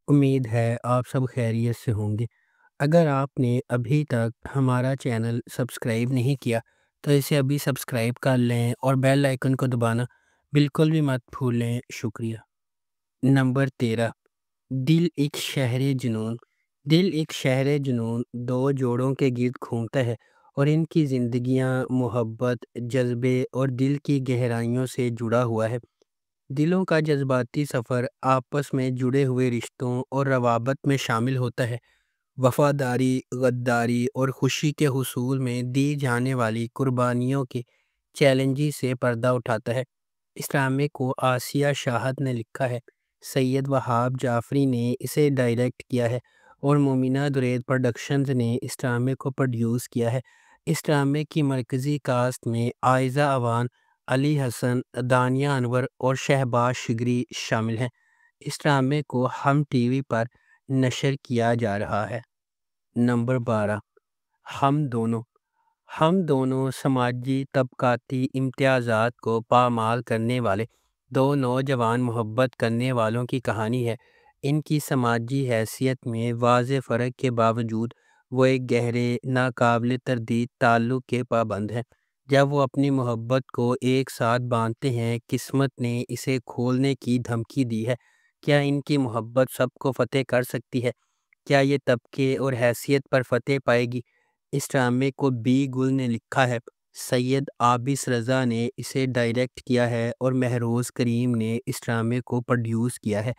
امید ہے آپ سب خیریت سے ہوں گے۔ اگر آپ نے ابھی تک ہمارا چینل سبسکرائب نہیں کیا تو اسے ابھی سبسکرائب کر لیں اور بیل آئیکن کو دبانا بالکل بھی مت بھولیں۔ شکریہ۔ نمبر 13، دل ایک شہر جنون۔ دل ایک شہر جنون دو جوڑوں کے گرد گھومتا ہے اور ان کی زندگیاں محبت، جذبے اور دل کی گہرائیوں سے جڑا ہوا ہے۔ دلوں کا جذباتی سفر آپس میں جڑے ہوئے رشتوں اور روابط میں شامل ہوتا ہے۔ وفاداری، غداری اور خوشی کے حصول میں دی جانے والی قربانیوں کے چیلنجز سے پردہ اٹھاتا ہے۔ اس ڈرامے کو آسیہ شاہد نے لکھا ہے، سید وہاب جعفری نے اسے ڈائریکٹ کیا ہے اور مومنہ درید پروڈکشنز نے اس ڈرامے کو پروڈیوس کیا ہے۔ اس ڈرامے کی مرکزی کاسٹ میں عائزہ اعوان، علی حسن، دانیہ انور اور شہباز شگری شامل ہیں۔ اس ڈرامے کو ہم ٹی وی پر نشر کیا جا رہا ہے۔ نمبر 12، ہم دونوں۔ ہم دونوں سماجی طبقاتی امتیازات کو پامال کرنے والے دو نوجوان محبت کرنے والوں کی کہانی ہے۔ ان کی سماجی حیثیت میں واضح فرق کے باوجود وہ ایک گہرے، ناقابل تردید تعلق کے پابند ہیں۔ جب وہ اپنی محبت کو ایک ساتھ باندھتے ہیں، قسمت نے اسے کھولنے کی دھمکی دی ہے۔ کیا ان کی محبت سب کو فتح کر سکتی ہے؟ کیا یہ طبقے اور حیثیت پر فتح پائے گی؟ اس ڈرامے کو بی گل نے لکھا ہے، سید عابس رضا نے اسے ڈائریکٹ کیا ہے اور مہروز کریم نے اس ڈرامے کو پروڈیوس کیا ہے۔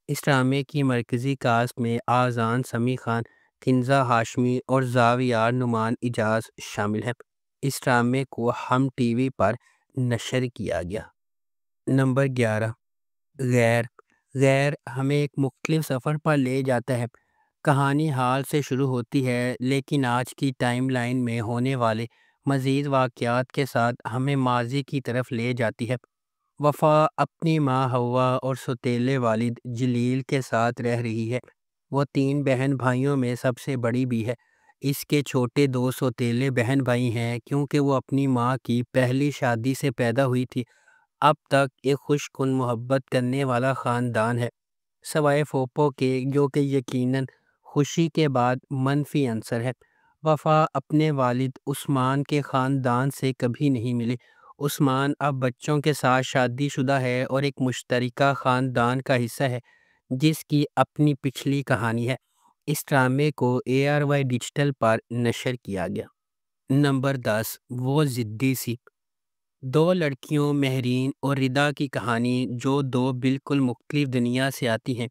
اس ڈرامے کی مرکزی کاسٹ میں آذان سمیع خان، کنزہ ہاشمی اور زاویار نعمان اجاز شامل ہیں۔ اس ڈرامے کو ہم ٹی وی پر نشر کیا گیا۔ نمبر 11، غیر۔ غیر ہمیں ایک مختلف سفر پر لے جاتا ہے۔ کہانی حال سے شروع ہوتی ہے لیکن آج کی ٹائم لائن میں ہونے والے مزید واقعات کے ساتھ ہمیں ماضی کی طرف لے جاتی ہے۔ وفا اپنی ماں حوا اور سوتیلے والد جلیل کے ساتھ رہ رہی ہے۔ وہ 3 بہن بھائیوں میں سب سے بڑی بھی ہے۔ اس کے چھوٹے 2 سوتیلے بہن بھائی ہیں کیونکہ وہ اپنی ماں کی پہلی شادی سے پیدا ہوئی تھی۔ اب تک ایک خوش کن محبت کرنے والا خاندان ہے، سوائے پھوپھو کے جو کہ یقیناً خوشی کے بعد منفی عنصر ہے۔ وفا اپنے والد عثمان کے خاندان سے کبھی نہیں ملے۔ عثمان اب بچوں کے ساتھ شادی شدہ ہے اور ایک مشترکہ خاندان کا حصہ ہے جس کی اپنی پچھلی کہانی ہے۔ اس ڈرامے کو اے آر وائی ڈیجیٹل پر نشر کیا گیا۔ نمبر 10، وہ ضدی سی۔ 2 لڑکیوں مہرین اور ردا کی کہانی جو 2 بالکل مختلف دنیا سے آتی ہیں۔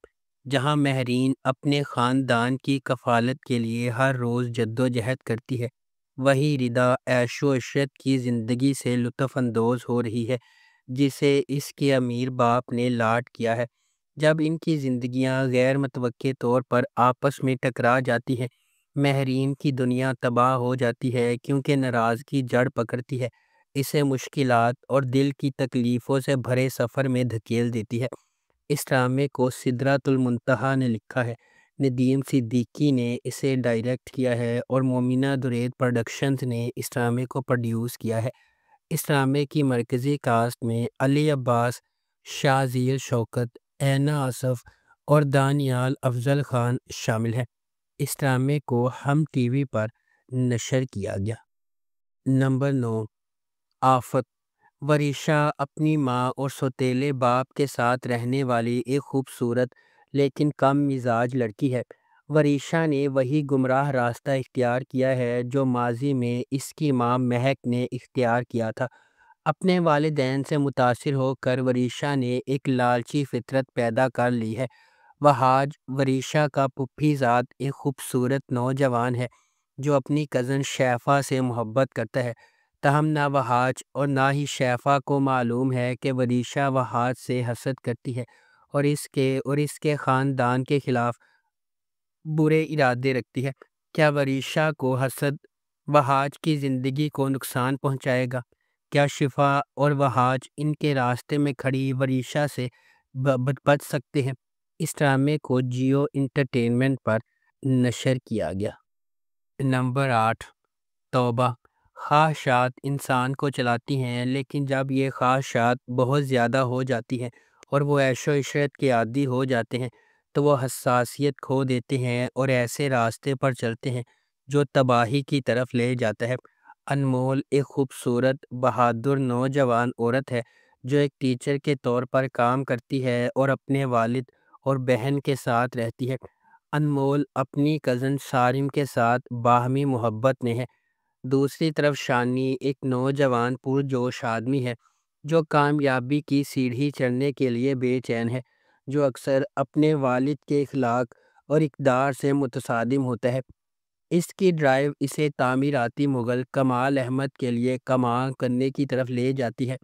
جہاں مہرین اپنے خاندان کی کفالت کے لیے ہر روز جدوجہد کرتی ہے، وہی ردا عیش و عشرت کی زندگی سے لطف اندوز ہو رہی ہے جسے اس کے امیر باپ نے لاٹ کیا ہے۔ جب ان کی زندگیاں غیر متوقع طور پر آپس میں ٹکرا جاتی ہیں، مہرین کی دنیا تباہ ہو جاتی ہے کیونکہ ناراضگی جڑ پکڑتی ہے، اسے مشکلات اور دل کی تکلیفوں سے بھرے سفر میں دھکیل دیتی ہے۔ اس ڈرامے کو سدرۃ المنتہا نے لکھا ہے، ندیم صدیقی نے اسے ڈائریکٹ کیا ہے اور مومنہ درید پروڈکشنز نے اس ڈرامے کو پروڈیوس کیا ہے۔ اس ڈرامے کی مرکزی کاسٹ میں علی عباس، شاذیل شوکت، اینا آصف اور دانیال افضل خان شامل ہیں۔ اس ڈرامے کو ہم ٹی وی پر نشر کیا گیا۔ نمبر 9، آفت۔ وریشا اپنی ماں اور سوتیلے باپ کے ساتھ رہنے والی ایک خوبصورت لیکن کم مزاج لڑکی ہے۔ وریشا نے وہی گمراہ راستہ اختیار کیا ہے جو ماضی میں اس کی ماں مہک نے اختیار کیا تھا۔ اپنے والدین سے متاثر ہو کر وریشا نے ایک لالچی فطرت پیدا کر لی ہے۔ وہاج، وریشا کا پھوپھی زاد، ایک خوبصورت نوجوان ہے جو اپنی کزن شیفا سے محبت کرتا ہے، تاہم نہ وہاج اور نہ ہی شیفا کو معلوم ہے کہ وریشا وہاج سے حسد کرتی ہے اور اس کے خاندان کے خلاف برے ارادے رکھتی ہے۔ کیا وریشا کو حسد وہاج کی زندگی کو نقصان پہنچائے گا؟ کیا شفا اور وہاج ان کے راستے میں کھڑی وریشا سے بچ سکتے ہیں؟ اس ڈرامے کو جیو انٹرٹینمنٹ پر نشر کیا گیا۔ نمبر 8، توبہ۔ خواہشات انسان کو چلاتی ہیں لیکن جب یہ خواہشات بہت زیادہ ہو جاتی ہیں اور وہ عیش و عشرت کے عادی ہو جاتے ہیں تو وہ حساسیت کھو دیتے ہیں اور ایسے راستے پر چلتے ہیں جو تباہی کی طرف لے جاتا ہے۔ انمول ایک خوبصورت بہادر نوجوان عورت ہے جو ایک ٹیچر کے طور پر کام کرتی ہے اور اپنے والد اور بہن کے ساتھ رہتی ہے۔ انمول اپنی کزن سارم کے ساتھ باہمی محبت میں ہے۔ دوسری طرف شانی ایک نوجوان پرجوش آدمی ہے جو کامیابی کی سیڑھی چڑھنے کے لیے بے چین ہے، جو اکثر اپنے والد کے اخلاق اور اقدار سے متصادم ہوتا ہے۔ اس کی ڈرائیو اسے تعمیراتی مغل کمال احمد کے لیے کمال کرنے کی طرف لے جاتی ہے۔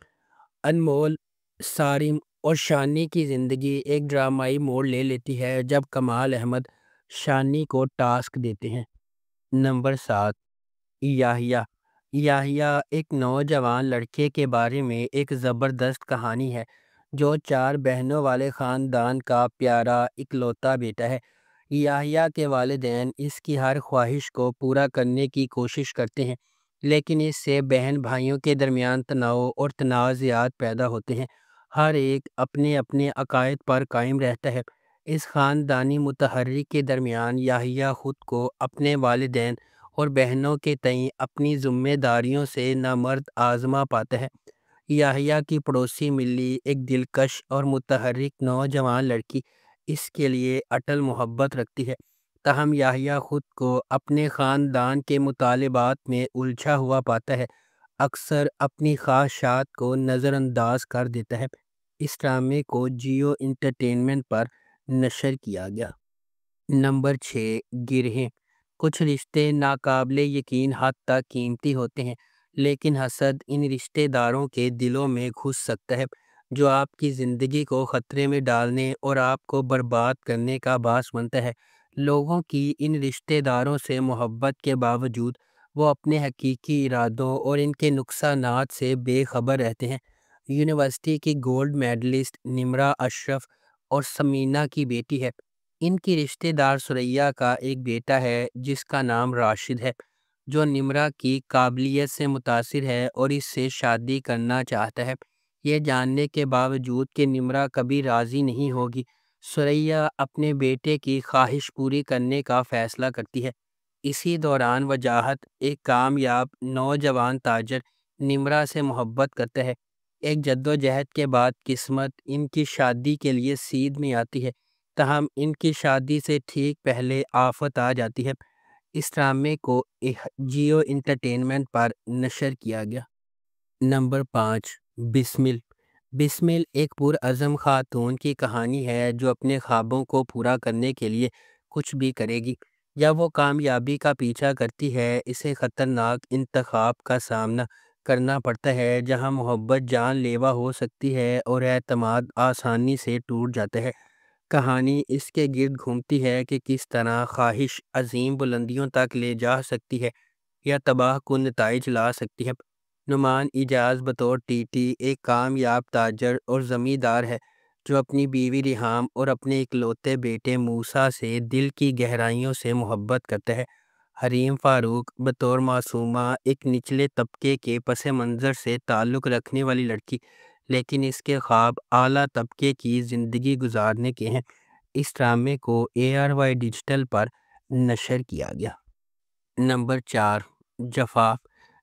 انمول، سارم اور شانی کی زندگی ایک ڈرامائی موڑ لے لیتی ہے جب کمال احمد شانی کو ٹاسک دیتے ہیں۔ نمبر 7، یحییٰ۔ یحییٰ ایک نوجوان لڑکے کے بارے میں ایک زبردست کہانی ہے جو 4 بہنوں والے خاندان کا پیارا اکلوتا بیٹا ہے۔ یحییٰ کے والدین اس کی ہر خواہش کو پورا کرنے کی کوشش کرتے ہیں، لیکن اس سے بہن بھائیوں کے درمیان تناؤ اور تنازعات پیدا ہوتے ہیں۔ ہر ایک اپنے اپنے عقائد پر قائم رہتا ہے۔ اس خاندانی متحرک کے درمیان یحییٰ خود کو اپنے والدین اور بہنوں کے تئیں اپنی ذمہ داریوں سے نامرد آزما پاتا ہے۔ یحییٰ کی پڑوسی ملی ایک دلکش اور متحرک نوجوان لڑکی اس کے لیے اٹل محبت رکھتی ہے، تاہم یحییٰ خود کو اپنے خاندان کے مطالبات میں الجھا ہوا پاتا ہے، اکثر اپنی خواہشات کو نظر انداز کر دیتا ہے۔ اس ڈرامے کو جیو انٹرٹینمنٹ پر نشر کیا گیا۔ نمبر 6، گرہیں۔ کچھ رشتے ناقابل یقین حد تک قیمتی ہوتے ہیں، لیکن حسد ان رشتہ داروں کے دلوں میں گھس سکتا ہے جو آپ کی زندگی کو خطرے میں ڈالنے اور آپ کو برباد کرنے کا باعث بنتا ہے۔ لوگوں کی ان رشتہ داروں سے محبت کے باوجود وہ اپنے حقیقی ارادوں اور ان کے نقصانات سے بے خبر رہتے ہیں۔ یونیورسٹی کی گولڈ میڈلسٹ نمرہ اشرف اور ثمینہ کی بیٹی ہے۔ ان کی رشتہ دار ثریا کا ایک بیٹا ہے جس کا نام راشد ہے، جو نمرہ کی قابلیت سے متاثر ہے اور اس سے شادی کرنا چاہتا ہے۔ یہ جاننے کے باوجود کہ نمرہ کبھی راضی نہیں ہوگی، ثریا اپنے بیٹے کی خواہش پوری کرنے کا فیصلہ کرتی ہے۔ اسی دوران وجاہت ایک کامیاب نوجوان تاجر نمرہ سے محبت کرتا ہے۔ ایک جدوجہد کے بعد قسمت ان کی شادی کے لیے سیدھ میں آتی ہے، تاہم ان کی شادی سے ٹھیک پہلے آفت آ جاتی ہے۔ اس ڈرامے کو جیو انٹرٹینمنٹ پر نشر کیا گیا۔ نمبر 5، بسمل۔ بسمل ایک پرعزم خاتون کی کہانی ہے جو اپنے خوابوں کو پورا کرنے کے لیے کچھ بھی کرے گی۔ جب وہ کامیابی کا پیچھا کرتی ہے، اسے خطرناک انتخاب کا سامنا کرنا پڑتا ہے جہاں محبت جان لیوا ہو سکتی ہے اور اعتماد آسانی سے ٹوٹ جاتا ہے۔ کہانی اس کے گرد گھومتی ہے کہ کس طرح خواہش عظیم بلندیوں تک لے جا سکتی ہے یا تباہ کن نتائج لا سکتی ہے۔ نعمان اجاز بطور ٹی ٹی ایک کامیاب تاجر اور زمیندار ہے جو اپنی بیوی ریحام اور اپنے اکلوتے بیٹے موسیٰ سے دل کی گہرائیوں سے محبت کرتا ہے۔ حریم فاروق بطور معصومہ ایک نچلے طبقے کے پس منظر سے تعلق رکھنے والی لڑکی، لیکن اس کے خواب اعلیٰ طبقے کی زندگی گزارنے کے ہیں۔ اس ڈرامے کو ARY ڈیجیٹل پر نشر کیا گیا۔ نمبر 4، جفا۔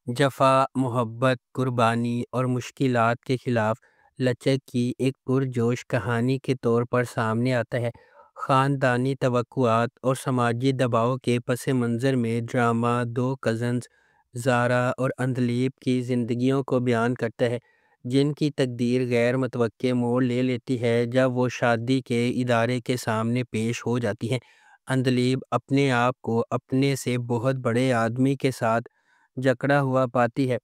جفا محبت، قربانی اور مشکلات کے خلاف لچک کی ایک پرجوش کہانی کے طور پر سامنے آتا ہے۔ خاندانی توقعات اور سماجی دباؤ کے پس منظر میں ڈرامہ 2 کزنز زارا اور اندلیب کی زندگیوں کو بیان کرتا ہے جن کی تقدیر غیر متوقع موڑ لے لیتی ہے جب وہ شادی کے ادارے کے سامنے پیش ہو جاتی ہیں۔ اندلیب اپنے آپ کو اپنے سے بہت بڑے آدمی کے ساتھ جکڑا ہوا پاتی ہے،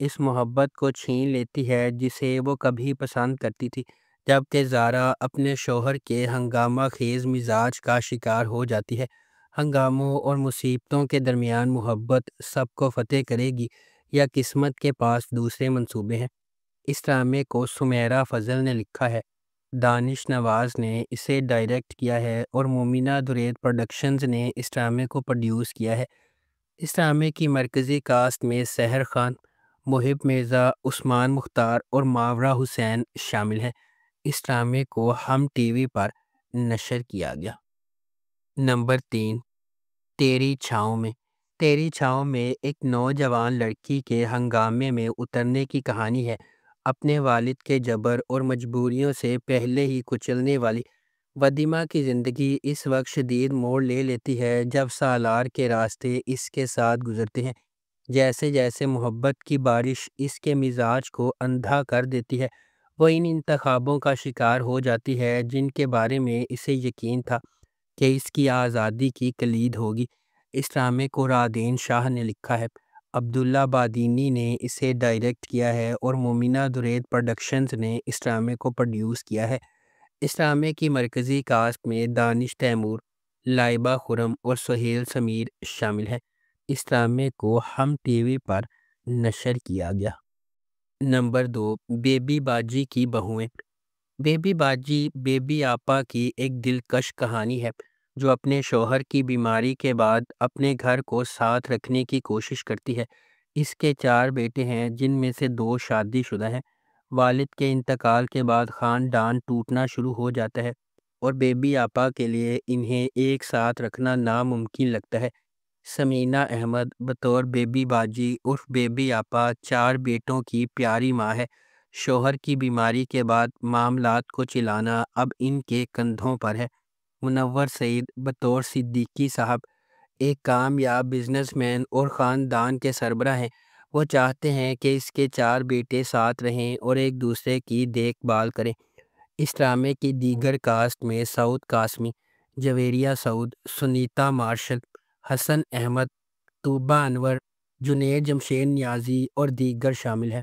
اس محبت کو چھین لیتی ہے جسے وہ کبھی پسند کرتی تھی، جبکہ زارا اپنے شوہر کے ہنگامہ خیز مزاج کا شکار ہو جاتی ہے۔ ہنگاموں اور مصیبتوں کے درمیان محبت سب کو فتح کرے گی یا قسمت کے پاس دوسرے منصوبے ہیں؟ اس ڈرامے کو سمیرہ فضل نے لکھا ہے، دانش نواز نے اسے ڈائریکٹ کیا ہے اور مومنہ درید پروڈکشنز نے اس ڈرامے کو پروڈیوس کیا ہے۔ اس ڈرامے کی مرکزی کاسٹ میں سحر خان، محب مرزا، عثمان مختار اور ماورا حسین شامل ہیں۔ اس ڈرامے کو ہم ٹی وی پر نشر کیا گیا۔ نمبر 3، تیری چھاؤں میں۔ تیری چھاؤں میں ایک نوجوان لڑکی کے ہنگامے میں اترنے کی کہانی ہے۔ اپنے والد کے جبر اور مجبوریوں سے پہلے ہی کچلنے والی وادمہ کی زندگی اس وقت شدید موڑ لے لیتی ہے جب سالار کے راستے اس کے ساتھ گزرتے ہیں۔ جیسے جیسے محبت کی بارش اس کے مزاج کو اندھا کر دیتی ہے، وہ ان انتخابوں کا شکار ہو جاتی ہے جن کے بارے میں اسے یقین تھا کہ اس کی آزادی کی کلید ہوگی۔ اس ڈرامے کو رادین شاہ نے لکھا ہے، عبداللہ بادینی نے اسے ڈائریکٹ کیا ہے اور مومنہ درید پروڈکشنز نے اس ڈرامے کو پروڈیوس کیا ہے۔ اس ڈرامے کی مرکزی کاسٹ میں دانش تیمور، لائبہ خرم اور سہیل سمیر شامل ہیں۔ اس ڈرامے کو ہم ٹی وی پر نشر کیا گیا۔ نمبر 2، بیبی باجی کی بہوئیں۔ بیبی باجی بیبی آپا کی ایک دلکش کہانی ہے جو اپنے شوہر کی بیماری کے بعد اپنے گھر کو ساتھ رکھنے کی کوشش کرتی ہے۔ اس کے 4 بیٹے ہیں جن میں سے 2 شادی شدہ ہیں۔ والد کے انتقال کے بعد خاندان ٹوٹنا شروع ہو جاتا ہے اور بیبی آپا کے لیے انہیں ایک ساتھ رکھنا ناممکن لگتا ہے۔ سمینہ احمد بطور بیبی باجی عرف بیبی آپا 4 بیٹوں کی پیاری ماں ہے۔ شوہر کی بیماری کے بعد معاملات کو چلانا اب ان کے کندھوں پر ہے۔ منور سعید بطور صدیقی صاحب ایک کامیاب بزنس مین اور خاندان کے سربراہ ہیں۔ وہ چاہتے ہیں کہ اس کے 4 بیٹے ساتھ رہیں اور ایک دوسرے کی دیکھ بھال کریں۔ اس ڈرامے کی دیگر کاسٹ میں سعود قاسمی، جویریہ سعود، سنیتا مارشل، حسن احمد، طوبہ انور، جنید جمشید نیازی اور دیگر شامل ہیں۔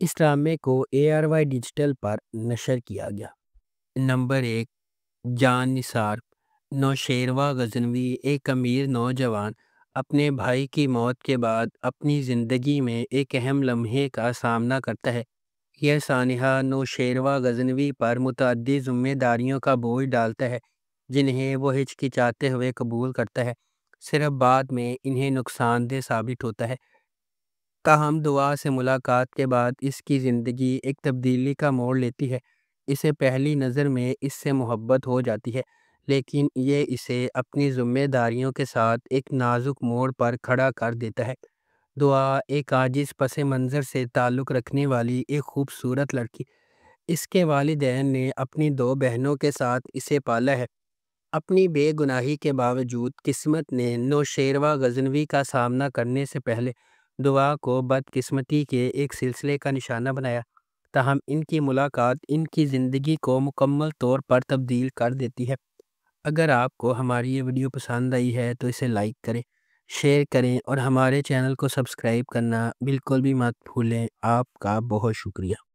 اس ڈرامے کو ARY ڈیجیٹل پر نشر کیا گیا۔ نمبر 1، جان نثار۔ نوشیروہ غزنوی ایک امیر نوجوان اپنے بھائی کی موت کے بعد اپنی زندگی میں ایک اہم لمحے کا سامنا کرتا ہے۔ یہ سانحہ نوشیروہ غزنوی پر متعدد ذمہ داریوں کا بوجھ ڈالتا ہے جنہیں وہ ہچکچاتے ہوئے قبول کرتا ہے، صرف بعد میں انہیں نقصان دہ ثابت ہوتا ہے۔ تاہم دعا سے ملاقات کے بعد اس کی زندگی ایک تبدیلی کا موڑ لیتی ہے۔ اسے پہلی نظر میں اس سے محبت ہو جاتی ہے، لیکن یہ اسے اپنی ذمہ داریوں کے ساتھ ایک نازک موڑ پر کھڑا کر دیتا ہے۔ دعا ایک عاجز پس منظر سے تعلق رکھنے والی ایک خوبصورت لڑکی۔ اس کے والدین نے اپنی 2 بہنوں کے ساتھ اسے پالا ہے۔ اپنی بے گناہی کے باوجود قسمت نے نوشیروہ غزنوی کا سامنا کرنے سے پہلے دعا کو بدقسمتی کے ایک سلسلے کا نشانہ بنایا۔ تاہم ان کی ملاقات ان کی زندگی کو مکمل طور پر تبدیل کر دیتی ہے۔ اگر آپ کو ہماری یہ ویڈیو پسند آئی ہے تو اسے لائک کریں، شیئر کریں اور ہمارے چینل کو سبسکرائب کرنا بالکل بھی مت بھولیں۔ آپ کا بہت شکریہ۔